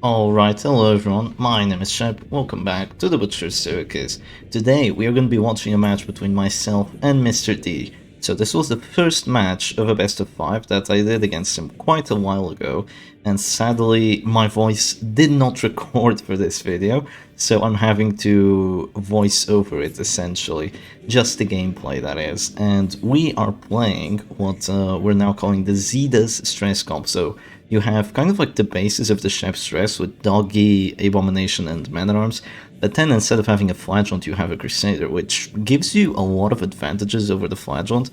Alright, hello everyone, my name is Shep, welcome back to the Butcher's Circus. Today we are going to be watching a match between myself and Mr. D. So this was the first match of a best of 5 that I did against him quite a while ago, and sadly my voice did not record for this video, so I'm having to voice over it essentially, just the gameplay that is. And we are playing what we're now calling the Zeda's Stress Comp. So you have kind of like the basis of the Chef's Stress with Doggy, Abomination, and Man-at-Arms, but then instead of having a Flagellant, you have a Crusader, which gives you a lot of advantages over the Flagellant,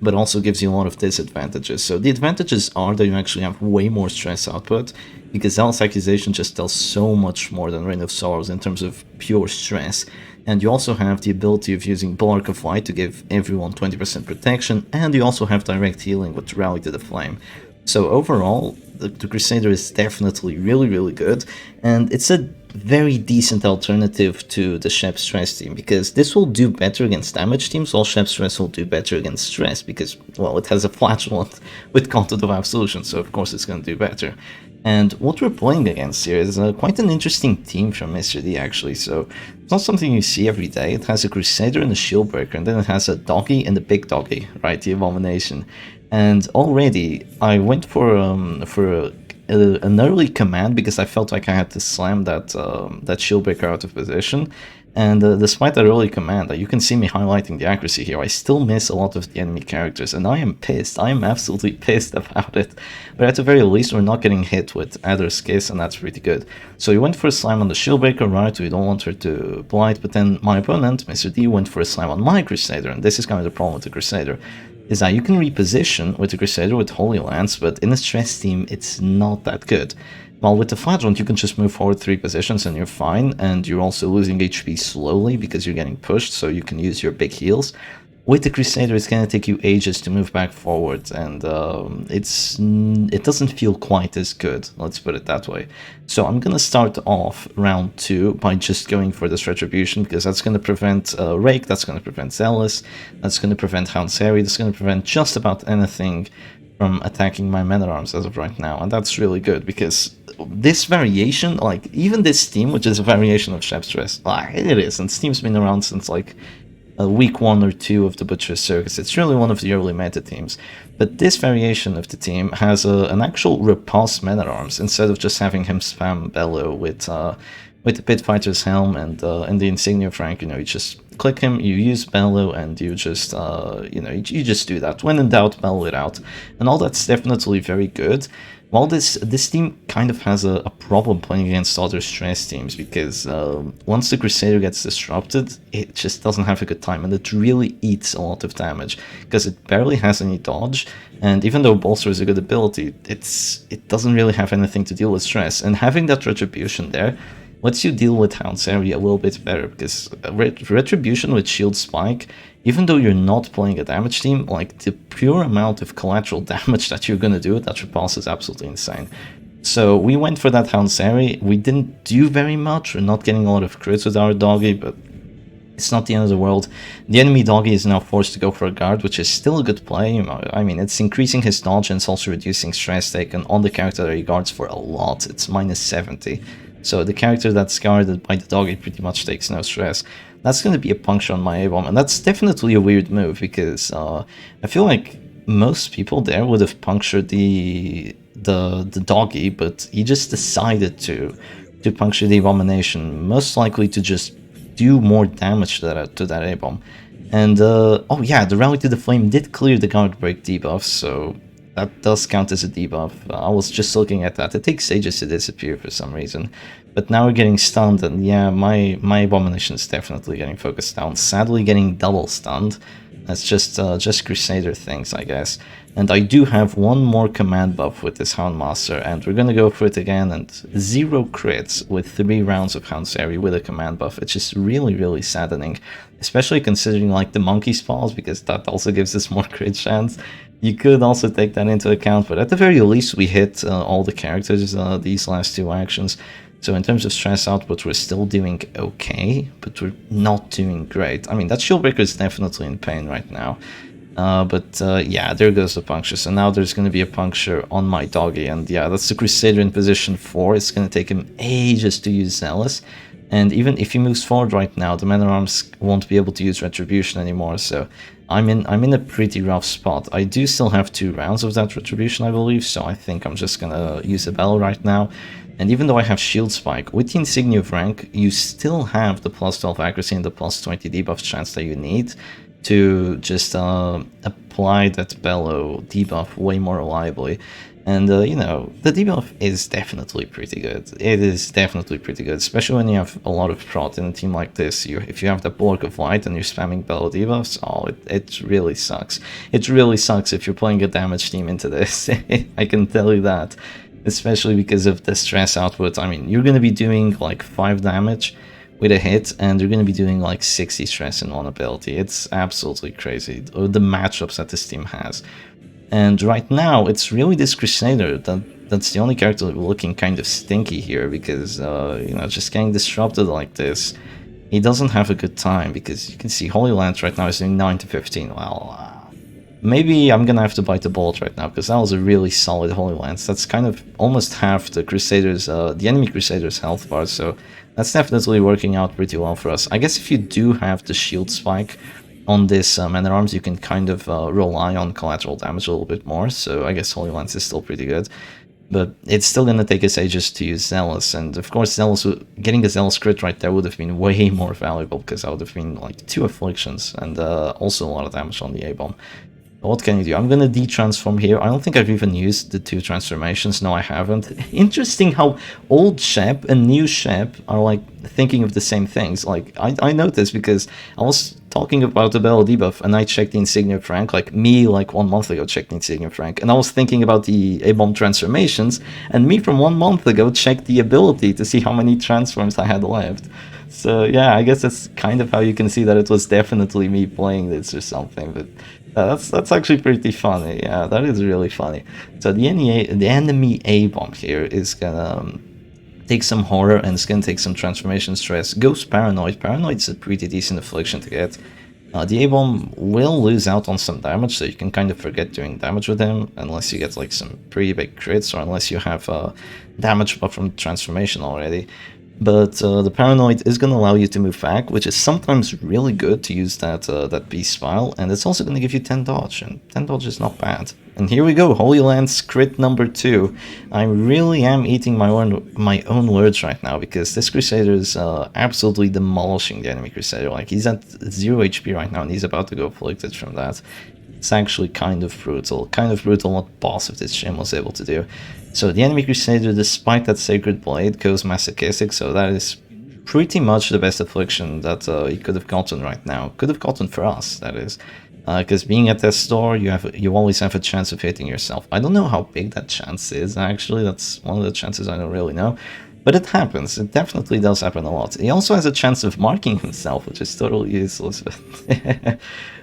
but also gives you a lot of disadvantages. So the advantages are that you actually have way more stress output, because Zealous Accusation just does so much more than Reign of Sorrows in terms of pure stress, and you also have the ability of using Bulwark of Light to give everyone 20% protection, and you also have direct healing with Rally to the Flame. So overall, the Crusader is definitely really good, and it's a very decent alternative to the Shep Stress team, because this will do better against damage teams, while Shep Stress will do better against stress, because, well, it has a flagellant with Content of Absolution, so of course it's going to do better. And what we're playing against here is quite an interesting team from Mr. D, actually. So it's not something you see every day. It has a Crusader and a Shieldbreaker, and then it has a Doggy and a Big Doggy, right, the Abomination. And already I went for an early command because I felt like I had to slam that Shieldbreaker out of position. And despite that early command, you can see me highlighting the accuracy here, I still miss a lot of the enemy characters, and I am pissed. I am absolutely pissed about it. But at the very least, we're not getting hit with Adder's Kiss, and that's pretty good. So you went for a slam on the Shieldbreaker, right? We don't want her to blight, but then my opponent, Mr. D, went for a slam on my Crusader, and this is kind of the problem with the Crusader, is that you can reposition with the Crusader with Holy Lance, but in a stress team, it's not that good. While with the Flagellant, you can just move forward 3 positions and you're fine, and you're also losing HP slowly because you're getting pushed, so you can use your big heals. With the Crusader, it's going to take you ages to move back forward, and it doesn't feel quite as good, let's put it that way. So I'm going to start off round 2 by just going for this Retribution, because that's going to prevent Rake, that's going to prevent Zealous, that's going to prevent Houndsary, that's going to prevent just about anything from attacking my Man-at-Arms as of right now, and that's really good, because this variation, like, even this team, which is a variation of Chef Stress, it is, and this team's been around since, like, week 1 or 2 of the Butcher's Circus. It's really one of the early meta teams. But this variation of the team has an actual repulse Man-at-Arms, instead of just having him spam Bellow with the Pit Fighter's Helm and the Insignia Frank. You know, you just click him, you use Bellow, and you just, you just do that. When in doubt, Bellow it out. And all that's definitely very good. While this team kind of has a problem playing against other stress teams, because once the Crusader gets disrupted, it just doesn't have a good time, and it really eats a lot of damage, because it barely has any dodge, and even though Bolster is a good ability, it doesn't really have anything to deal with stress, and having that Retribution there lets you deal with Houndsary a little bit better, because Retribution with Shield Spike, even though you're not playing a damage team, like, the pure amount of collateral damage that you're gonna do with that repulse is absolutely insane. So we went for that Houndsary. We didn't do very much, we're not getting a lot of crits with our Doggy, but it's not the end of the world. The enemy Doggy is now forced to go for a guard, which is still a good play. I mean, it's increasing his dodge and it's also reducing stress taken on the character that he guards for a lot. It's minus 70. So the character that's guarded by the Doggy pretty much takes no stress. That's going to be a puncture on my A-bomb, and that's definitely a weird move, because I feel like most people there would have punctured the Doggy, but he just decided to puncture the Abomination, most likely to just do more damage to that A-bomb. And oh yeah, the Rally to the Flame did clear the guard break debuff, so that does count as a debuff. I was just looking at that. It takes ages to disappear for some reason. But now we're getting stunned, and yeah, my Abomination is definitely getting focused down. Sadly, getting double stunned. That's just Crusader things, I guess. And I do have one more command buff with this Houndmaster, and we're gonna go for it again, and 0 crits with 3 rounds of Houndsary with a command buff. It's just really saddening, especially considering, like, the Monkey Spalls, because that also gives us more crit chance. You could also take that into account, but at the very least we hit all the characters these last 2 actions. So in terms of stress output, we're still doing okay, but we're not doing great. I mean, that Shieldbreaker is definitely in pain right now. But yeah, there goes the puncture. So now there's going to be a puncture on my doggy. And yeah, that's the Crusader in position 4. It's going to take him ages to use Zealous. And even if he moves forward right now, the men-at-arms won't be able to use Retribution anymore. So I'm in a pretty rough spot. I do still have 2 rounds of that Retribution, I believe. So I think I'm just going to use a Bell right now. And even though I have Shield Spike, with the Insignia of Rank, you still have the plus 12 accuracy and the plus 20 debuff chance that you need to just apply that Bellow debuff way more reliably. And, you know, the debuff is definitely pretty good. It is definitely pretty good, especially when you have a lot of prot in a team like this. If you have that block of light and you're spamming Bellow debuffs, oh, it really sucks. It really sucks if you're playing a damage team into this. I can tell you that. Especially because of the stress output. I mean, you're going to be doing like 5 damage with a hit, and you're going to be doing like 60 stress in one ability. It's absolutely crazy, the matchups that this team has. And right now, it's really this Crusader that's the only character looking kind of stinky here, because, you know, just getting disrupted like this, he doesn't have a good time, because you can see Holy Lance right now is doing 9 to 15. Well, maybe I'm gonna have to bite the bullet right now, because that was a really solid Holy Lance. That's kind of almost half the Crusader's, the enemy Crusader's health bar, so that's definitely working out pretty well for us. I guess if you do have the shield spike on this man-at-arms, you can kind of rely on collateral damage a little bit more, so I guess Holy Lance is still pretty good. But it's still gonna take us ages to use Zealous, and of course Zealous, getting a Zealous crit right there would have been way more valuable, because that would have been like 2 afflictions, and also a lot of damage on the A-bomb. What can you do? I'm gonna de-transform here. I don't think I've even used the 2 transformations. No, I haven't. Interesting how old Shep and new Shep are like thinking of the same things. Like, I noticed because I was talking about the Bell debuff and I checked the Insignia of Rank, like me like 1 month ago checked the Insignia of Rank, and I was thinking about the A-bomb transformations, and me from 1 month ago checked the ability to see how many transforms I had left. So yeah, I guess that's kind of how you can see that it was definitely me playing this or something, but that's actually pretty funny. Yeah, that is really funny. So the enemy A-bomb here is gonna take some horror, and it's gonna take some transformation stress. Goes Paranoid. Paranoid's a pretty decent affliction to get. The A-bomb will lose out on some damage, so you can kind of forget doing damage with him, unless you get like some pretty big crits, or unless you have damage buff from transformation already. But the Paranoid is going to allow you to move back, which is sometimes really good to use that Beast File, and it's also going to give you 10 dodge, and 10 dodge is not bad. And here we go, Holy Lance crit number 2. I really am eating my own words right now, because this Crusader is absolutely demolishing the enemy Crusader. Like, he's at 0 HP right now, and he's about to go afflicted from that. It's actually kind of brutal what Boss of this gym was able to do. So the enemy Crusader, despite that Sacred Blade, goes masochistic, so that is pretty much the best affliction that he could have gotten right now. Could have gotten for us, that is. Because being at that store, you always have a chance of hitting yourself. I don't know how big that chance is, actually. That's one of the chances I don't really know. But it happens. It definitely does happen a lot. He also has a chance of marking himself, which is totally useless.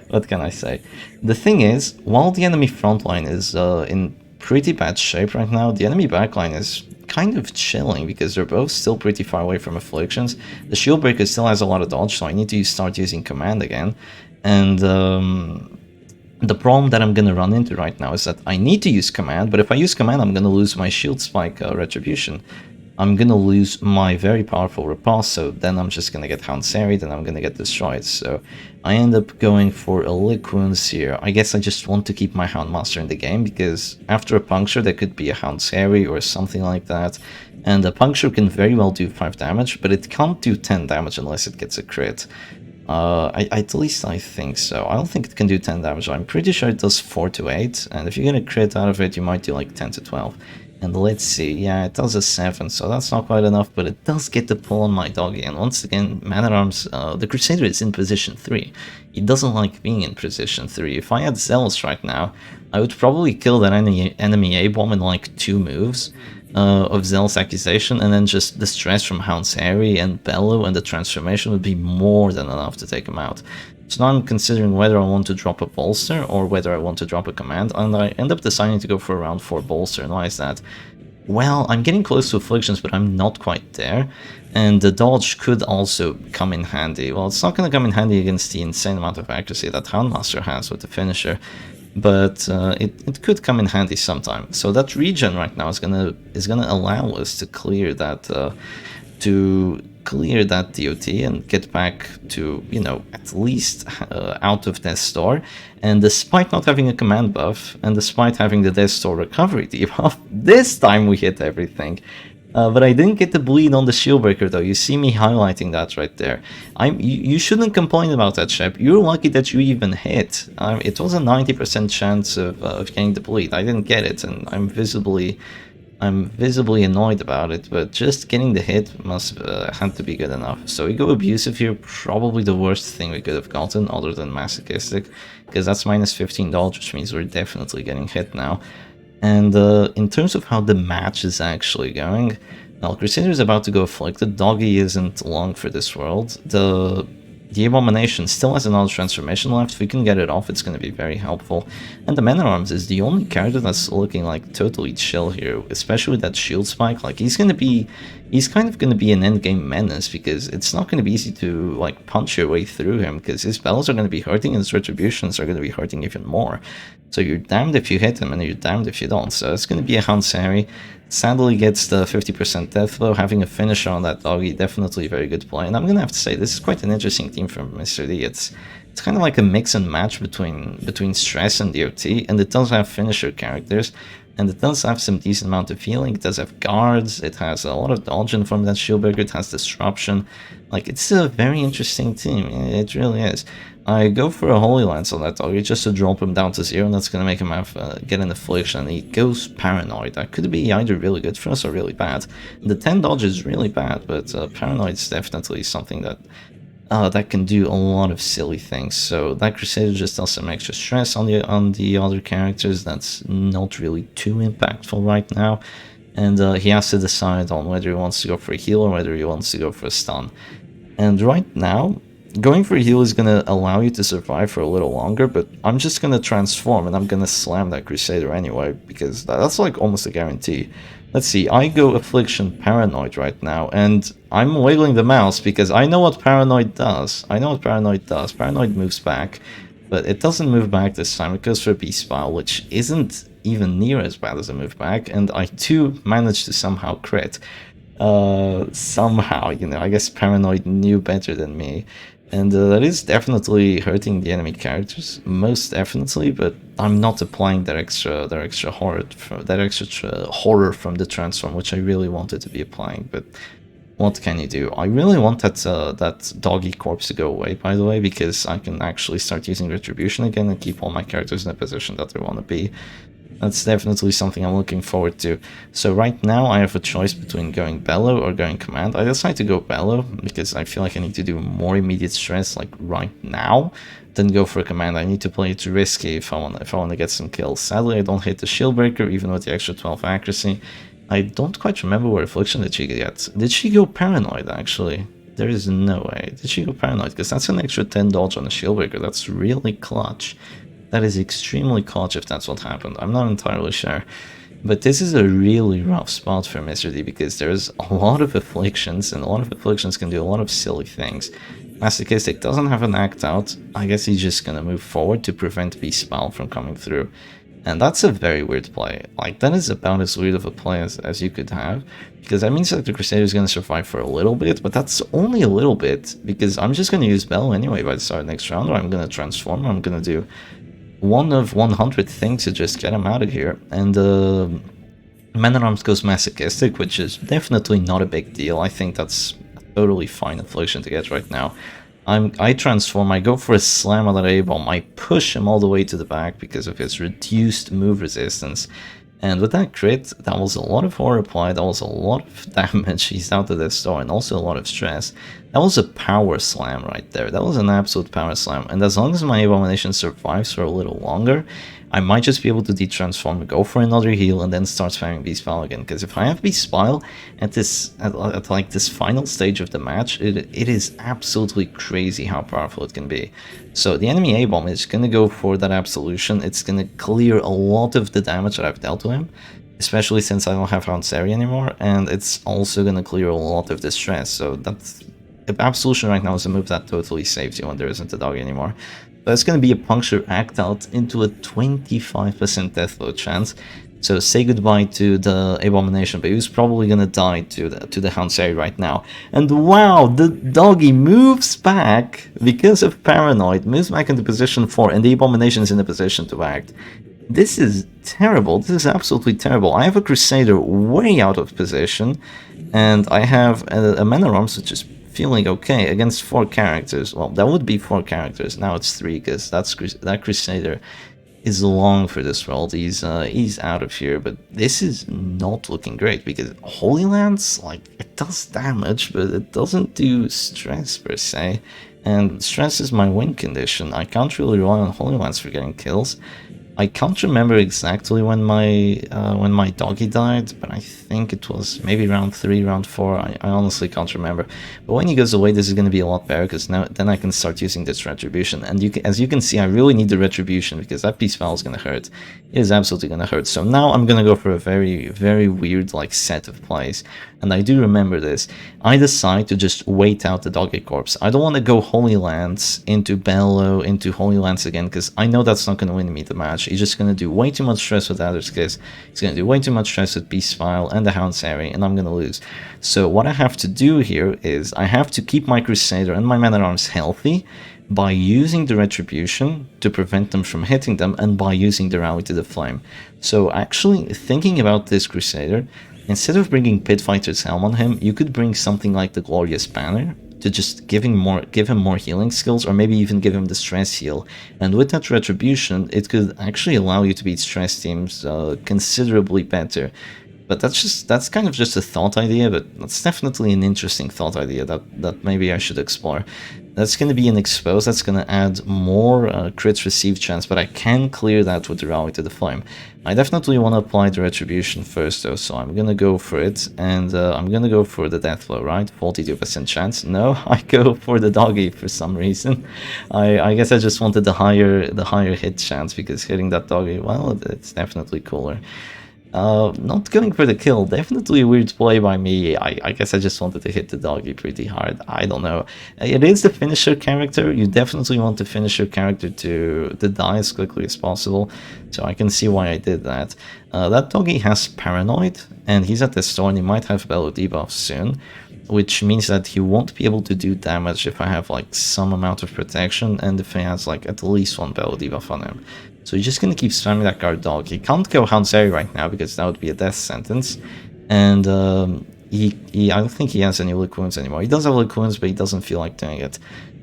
What can I say? The thing is, while the enemy frontline is in pretty bad shape right now, the enemy backline is kind of chilling, because they're both still pretty far away from afflictions. The shield breaker still has a lot of dodge, so I need to start using command again. And the problem that I'm gonna run into right now is that I need to use command, but if I use command, I'm gonna lose my shield spike retribution. I'm gonna lose my very powerful riposte, so then I'm just gonna get Hound Sarried and I'm gonna get destroyed. So I end up going for a Lick Wounds here. I guess I just want to keep my Hound Master in the game, because after a puncture there could be a Hound Sarry or something like that. And a puncture can very well do 5 damage, but it can't do 10 damage unless it gets a crit. At least I think so. I don't think it can do 10 damage. I'm pretty sure it does 4 to 8, and if you get a crit out of it, you might do like 10 to 12. And let's see, yeah, it does a 7, so that's not quite enough, but it does get the pull on my doggy. And once again, Man-at-Arms, the Crusader is in position 3. He doesn't like being in position 3. If I had Zealous right now, I would probably kill that enemy A-bomb in like 2 moves of Zealous Accusation, and then just the stress from Hound's Harry and Bellow and the transformation would be more than enough to take him out. So now I'm considering whether I want to drop a bolster or whether I want to drop a command, and I end up deciding to go for a round 4 bolster. And why is that? Well, I'm getting close to afflictions, but I'm not quite there. And the dodge could also come in handy. Well, it's not going to come in handy against the insane amount of accuracy that Houndmaster has with the finisher, but it could come in handy sometime. So that regen right now is gonna allow us to clear that DOT and get back to, you know, at least out of Death Star. And despite not having a command buff, and despite having the Death Star recovery debuff, this time we hit everything. But I didn't get the bleed on the Shieldbreaker though. You see me highlighting that right there. You shouldn't complain about that, Shep. You're lucky that you even hit. It was a 90% chance of getting the bleed. I didn't get it, and I'm visibly annoyed about it, but just getting the hit must had to be good enough. So we go abusive here, probably the worst thing we could have gotten other than masochistic, because that's minus $15, which means we're definitely getting hit now. And in terms of how the match is actually going, well, Crusader is about to go afflicted. Doggy isn't long for this world. The Abomination still has another transformation left. If we can get it off, it's going to be very helpful. And the Man-at-Arms is the only character that's looking like totally chill here, especially with that shield spike. Like, he's kind of going to be an endgame menace, because it's not going to be easy to, like, punch your way through him, because his spells are going to be hurting and his retributions are going to be hurting even more. So you're damned if you hit him and you're damned if you don't. So it's going to be a Hansari. Sadly gets the 50% death blow. Having a finisher on that doggy, definitely a very good play. And I'm going to have to say, this is quite an interesting team from Mr. D. It's kind of like a mix and match between Stress and DOT, and it does have finisher characters, and it does have some decent amount of healing. It does have guards, it has a lot of dodging from that Shieldbreaker, it has disruption. Like, it's a very interesting team, it really is. I go for a Holy Lance on that doggy just to drop him down to 0, and that's going to make him have get an affliction. He goes Paranoid. That could be either really good for us or really bad. The 10 dodge is really bad, but Paranoid is definitely something that that can do a lot of silly things. So that Crusader just does some extra stress on the other characters. That's not really too impactful right now. And he has to decide on whether he wants to go for a heal or whether he wants to go for a stun. And right now, going for a heal is going to allow you to survive for a little longer, but I'm just going to transform and I'm going to slam that Crusader anyway, because that's like almost a guarantee. Let's see, I go Affliction Paranoid right now, and I'm wiggling the mouse because I know what Paranoid does. Paranoid moves back, but it doesn't move back this time. It goes for a Beast Spile, which isn't even near as bad as a move back, and I too managed to somehow crit. Somehow, you know, I guess Paranoid knew better than me. And that is definitely hurting the enemy characters, most definitely. But I'm not applying that extra horror, horror from the transform, which I really wanted to be applying. But what can you do? I really want that doggy corpse to go away, by the way, because I can actually start using retribution again and keep all my characters in a position that they want to be. That's definitely something I'm looking forward to. So right now I have a choice between going Bellow or going Command. I decide to go Bellow because I feel like I need to do more immediate stress like right now than go for a Command. I need to play it risky if I want to get some kills. Sadly, I don't hit the Shieldbreaker even with the extra 12 accuracy. I don't quite remember what Affliction did she get. Did she go Paranoid actually? There is no way. Did she go Paranoid? Because that's an extra 10 dodge on the Shieldbreaker. That's really clutch. That is extremely clutch if that's what happened. I'm not entirely sure. But this is a really rough spot for Mr. D because there's a lot of afflictions, and a lot of afflictions can do a lot of silly things. Masochistic doesn't have an act out. I guess he's just gonna move forward to prevent Beast Spell from coming through. And that's a very weird play. Like, that is about as weird of a play as you could have. Because that means that the Crusader is going to survive for a little bit, but that's only a little bit. Because I'm just going to use Bell anyway by the start of next round, or I'm going to transform, or I'm going to do one of 100 things to just get him out of here. And Man-at-Arms goes Masochistic, which is definitely not a big deal. I think that's a totally fine affliction to get right now. I transform, I go for a slam on that A-bomb, I push him all the way to the back because of his reduced move resistance. And with that crit, that was a lot of horror applied, that was a lot of damage, he's out of the store, and also a lot of stress. That was a power slam right there, that was an absolute power slam. And as long as my Abomination survives for a little longer, I might just be able to de-transform, go for another heal, and then start spamming Beast Spell again. Because if I have Beast Spell at like this final stage of the match, it is absolutely crazy how powerful it can be. So the enemy A-bomb is going to go for that absolution. It's going to clear a lot of the damage that I've dealt to him. especially since I don't have Hanseri anymore, and it's also gonna clear a lot of distress, so that's... Absolution right now is a move that totally saves you when there isn't a dog anymore. But it's gonna be a Puncture Act Out into a 25% death blow chance. So say goodbye to the Abomination, but he's probably gonna die to the Hanseri right now. And wow, the doggy moves back because of Paranoid, moves back into position 4, and the Abomination is in a position to act. This is terrible. This is absolutely terrible. I have a Crusader way out of position, and I have a Man at Arms which is feeling okay against 4 characters. Well, that would be 4 characters. Now it's 3 because that Crusader is long for this world. He's out of here, but this is not looking great because Holy Lance, like, it does damage, but it doesn't do stress per se. And stress is my win condition. I can't really rely on Holy Lance for getting kills. I can't remember exactly when my doggy died, but I think it was maybe round 3, round 4. I honestly can't remember. But when he goes away, this is going to be a lot better because now then I can start using this retribution. And as you can see, I really need the retribution because that peace vial is going to hurt. It is absolutely going to hurt. So now I'm going to go for a very, very weird like set of plays. And I do remember this. I decide to just wait out the doggy corpse. I don't want to go Holy Lance into Bellow into Holy Lance again because I know that's not going to win me the match. He's just going to do way too much stress with Adder's Kiss. He's going to do way too much stress with Beast File and the Hanseri, and I'm going to lose. So what I have to do here is I have to keep my Crusader and my Man at Arms healthy by using the Retribution to prevent them from hitting them and by using the Rally to the Flame. So actually thinking about this Crusader, instead of bringing Pit Fighter's Helm on him, you could bring something like the Glorious Banner to just give him more healing skills, or maybe even give him the stress heal. And with that retribution, it could actually allow you to beat stress teams considerably better. But that's kind of just a thought idea, but that's definitely an interesting thought idea that maybe I should explore. That's going to be an expose, that's going to add more crits received chance, but I can clear that with the Rally to the Flame. I definitely want to apply the Retribution first though, so I'm going to go for it, and I'm going to go for the Death Blow, right? 42% chance. No, I go for the Doggy for some reason. I guess I just wanted the higher hit chance, because hitting that Doggy, well, it's definitely cooler. Not going for the kill, definitely a weird play by me. I guess I just wanted to hit the doggy pretty hard. I don't know. It is the finisher character. You definitely want the finisher character to die as quickly as possible, so I can see why I did that. That doggy has Paranoid, and he's at the store, and he might have Bellow debuff soon, which means that he won't be able to do damage if I have like some amount of protection, and if he has like at least 1 Bellow debuff on him. So he's just gonna keep spamming that guard dog. He can't go Hanseri right now because that would be a death sentence, and I don't think he has any lick wounds anymore. He does have lick wounds, but he doesn't feel like doing it.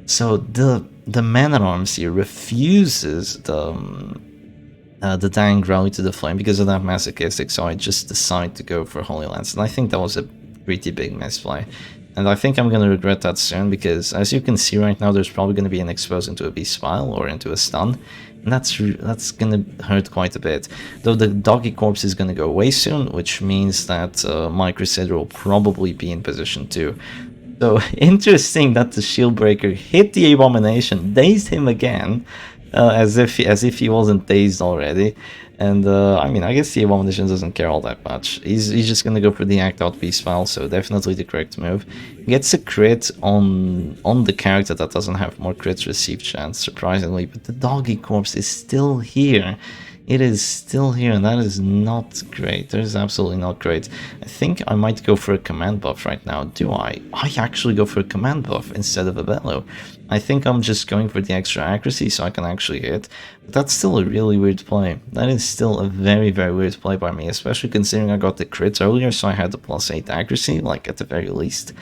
So the Man at Arms here refuses the dang Rally to the Flame because of that masochistic. So I just decide to go for Holy Lance, and I think that was a pretty big misplay. And I think I'm going to regret that soon, because as you can see right now, there's probably going to be an expose into a Beast File or into a stun. And that's going to hurt quite a bit. Though the doggy corpse is going to go away soon, which means that my Crusader will probably be in position too. So interesting that the Shield Breaker hit the Abomination, dazed him again, as if he wasn't dazed already. And I mean, I guess the Abomination doesn't care all that much. He's just gonna go for the Act Out Beast File, so definitely the correct move. He gets a crit on the character that doesn't have more crits received chance, surprisingly, but the doggy corpse is still here. It is still here, and that is not great. That is absolutely not great. I think I might go for a command buff right now. Do I? I actually go for a command buff instead of a Bellow. I think I'm just going for the extra accuracy so I can actually hit. But that's still a really weird play. That is still a very, very weird play by me, especially considering I got the crit earlier, so I had the +8 accuracy, like at the very least.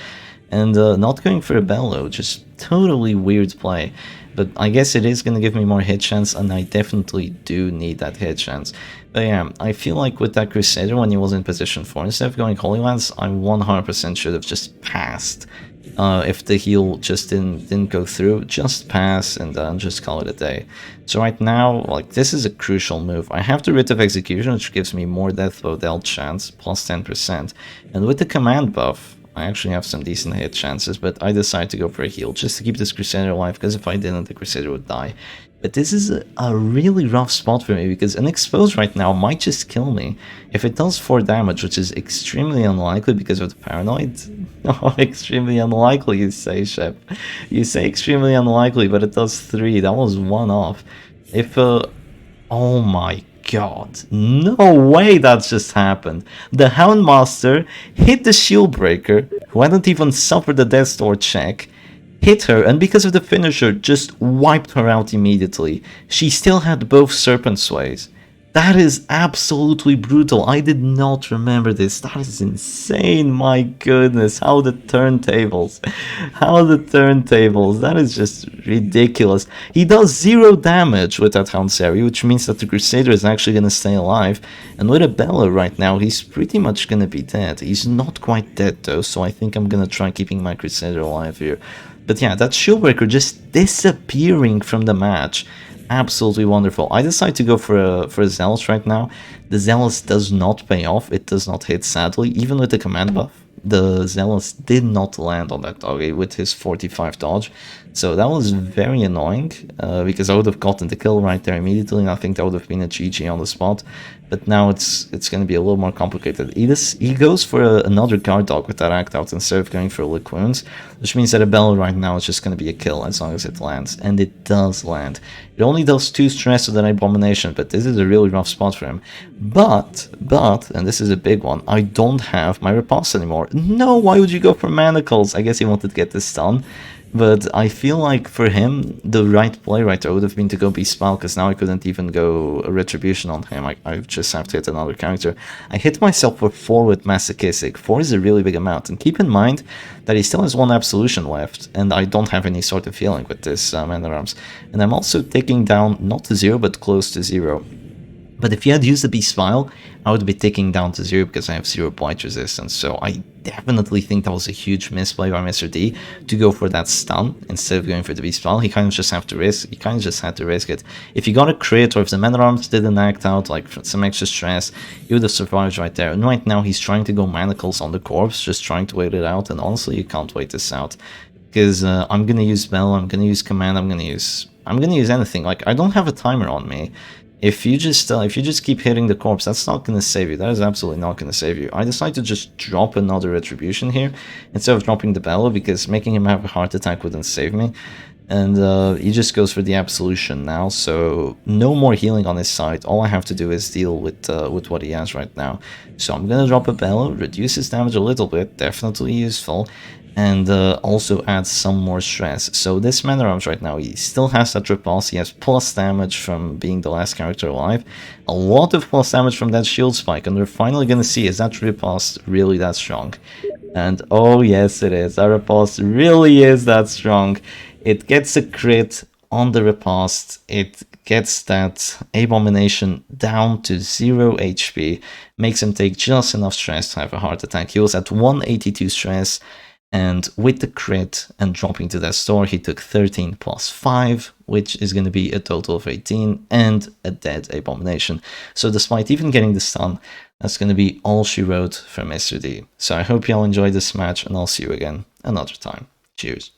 And not going for a Bellow, just totally weird play. But I guess it is going to give me more hit chance, and I definitely do need that hit chance. But yeah, I feel like with that Crusader, when he was in position 4, instead of going Holy Lance, I 100% should have just passed. If the heal just didn't go through, just pass and just call it a day. So right now, like, this is a crucial move. I have the Writ of Execution, which gives me more death blow dealt chance, plus 10%. And with the command buff, I actually have some decent hit chances, but I decide to go for a heal just to keep this Crusader alive, because if I didn't, the Crusader would die. But this is a really rough spot for me because an expose right now might just kill me. If it does 4 damage, which is extremely unlikely because of the paranoid. Oh, extremely unlikely, you say, Shep. You say extremely unlikely, but it does 3. That was 1 off. If, oh my god. No way that's just happened. The Houndmaster hit the Shield Breaker, who hadn't even suffered a Death Door check, hit her, and because of the finisher, just wiped her out immediately. She still had both Serpent Sways. That is absolutely brutal. I did not remember this. That is insane. My goodness. How the turntables. How the turntables. That is just ridiculous. He does 0 damage with that Houndsari, which means that the Crusader is actually going to stay alive. And with a Bella right now, he's pretty much going to be dead. He's not quite dead though, so I think I'm going to try keeping my Crusader alive here. But yeah, that Shieldbreaker just disappearing from the match. Absolutely wonderful. I decide to go for a Zealous right now. The Zealous does not pay off. It does not hit, sadly. Even with the command buff, the Zealous did not land on that doggy with his 45 dodge. So that was very annoying, because I would have gotten the kill right there immediately, and I think that would have been a GG on the spot. But now it's going to be a little more complicated. He goes for another guard dog with that act out instead of going for lick wounds, which means that a Bell right now is just going to be a kill as long as it lands. And it does land. It only does 2 stress with an abomination, but this is a really rough spot for him. But, and this is a big one, I don't have my riposte anymore. No, why would you go for manacles? I guess he wanted to get this done. But I feel like for him, the right play right there would have been to go Beastspell, because now I couldn't even go a Retribution on him. I just have to hit another character. I hit myself for 4 with Masochistic. 4 is a really big amount. And keep in mind that he still has 1 Absolution left, and I don't have any sort of healing with this Man at Arms. And I'm also taking down, not to 0, but close to 0. But if you had used the Beast File, I would be ticking down to 0 because I have 0 blight resistance. So I definitely think that was a huge misplay by Mr. D to go for that stun instead of going for the Beast File. He kind of just had to risk. He kind of just had to risk it. If he got a crit or if the Man at Arms didn't act out, like some extra stress, he would have survived right there. And right now he's trying to go Manacles on the corpse, just trying to wait it out. And honestly, you can't wait this out because I'm gonna use Bell, I'm gonna use Command, I'm gonna use anything. Like I don't have a timer on me. If you just keep hitting the corpse, that's not going to save you. That is absolutely not going to save you. I decided to just drop another Retribution here instead of dropping the Bellow, because making him have a heart attack wouldn't save me. And he just goes for the Absolution now, so no more healing on his side. All I have to do is deal with what he has right now. So I'm going to drop a Bellow, reduce his damage a little bit, definitely useful. And also adds some more stress. So this Man at Arms right now, he still has that repulse. He has plus damage from being the last character alive. A lot of plus damage from that shield spike. And we're finally going to see, is that repulse really that strong? And oh yes it is. That repulse really is that strong. It gets a crit on the riposte. It gets that abomination down to 0 HP. Makes him take just enough stress to have a heart attack. He was at 182 stress. And with the crit and dropping to that store, he took 13 plus 5, which is going to be a total of 18 and a dead abomination. So despite even getting the stun, that's going to be all she wrote for Mr. D. So I hope y'all enjoyed this match, and I'll see you again another time. Cheers.